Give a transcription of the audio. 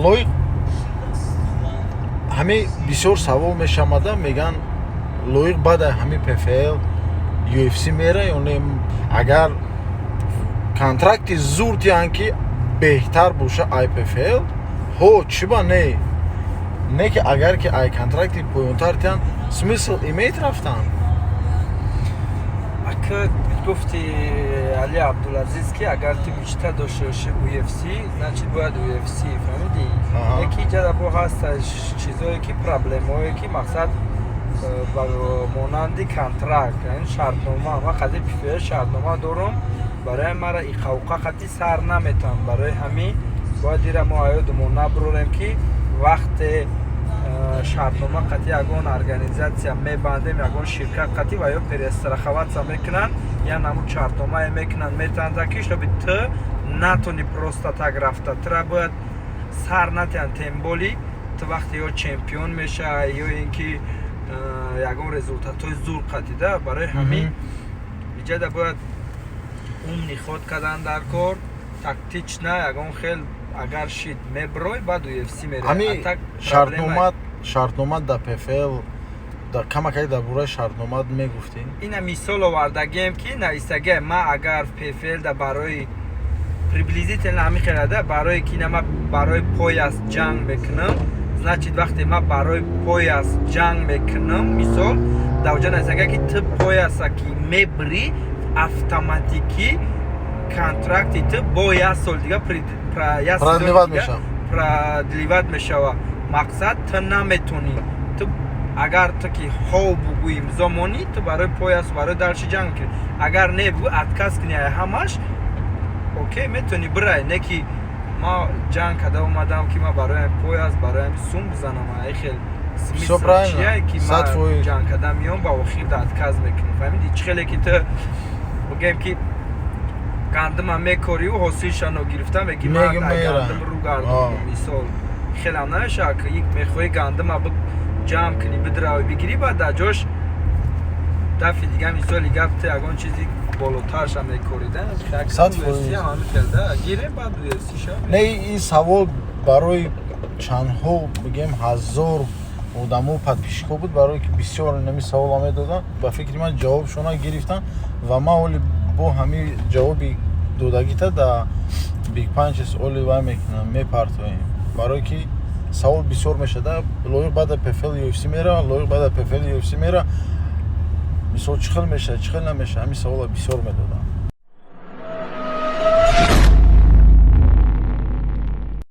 лойқ ҳамин бисёр савол мешамада меган лойқ баъда ҳамин PFL UFC мера ё не агар контракти зуд тиян ки беҳтар боша IPFL ҳо чиба не ки агар ки ай контракти поёнтар тиян смисл имеет рафтан ака гуфти Али Абдулазиз ки агар ти мечта дошта боши UFC значит бояд UFC фаҳмиди яки ҷада бо ҳасташ чизое ки проблемое ки мақсад монанди контракт яъни шартнома ва қади PFL шартнома дорам барои мара иқауқа қати сар наметам барои ҳамин бояд дира мо аёдумон набурорем ки вақте шартнома қати ягон организатсия мебандем ягон ширкат қати ва ё перестраховаться мекунанд я наму шартномае мекунанд метанда ки шоби ту натони просто так рафта тура бояд сар натиан темболи ту вақте ё чемпион меша ё ин ки ягон результатҳои зур қатида барои ҳамин иҷада бояд умни ход кардан дар кор тактична ягон хел агар шид меброй баъд UFC мере ҳамин шартномат дар PFL камакай дар бораи шартномат мегуфтин ина мисол овардагем ки нависагем ма агар PFL да барои приблизительно ҳамин хелада барои ки ма барои пояс ҷанг мекунам значит вақте ма барои пояс ҷанг мекунам мисол давҷа нависага ки ту пояса ки мебри автоматики контракти ту бо як сол дига продливат мешава мақсад ту наметонӣ ту агар ту ки ҳо бугӯ имзо монӣ ту барои пояс барои дарши ҷанг мекунӣ агар не бугӯ отказ кунӣ ҳамаш окей метонӣ бирай не ки ма ҷанг када омадам ки ма барои пояс барои сум бизанам хел смисл чия ки ма ҷанг када миём ба охир да отказ мекунӣ фаҳмидӣ чӣ хеле ки ту бигем ки гандима мекорию ҳосилшано гирифта меги ма гандим рӯ гардонам мисол хелам намеша ки мехоҳӣ гандима ҷамъ кунӣ бидравӣ бигирӣ баъд дар ҷош дафъи дига мисоли гап ту ягон чизи болотарша мекорида гирем баъд не ин савол барои чандҳо бигем ҳазор одамо подписчикҳо буд барое ки бисёр нами савол медодан ба фикри ман ҷавобшона гирифтан ва ман оли бо ҳамин ҷавоби додагита да Big Punches оли вай мекунам мепартоем барое ки савол бисёр мешада лоиқ баъда PFL UFC мера лоиқ баъда PFL UFC мера мисол чӣ хел меша чӣ хел намеша ҳамин савола бисёр медодам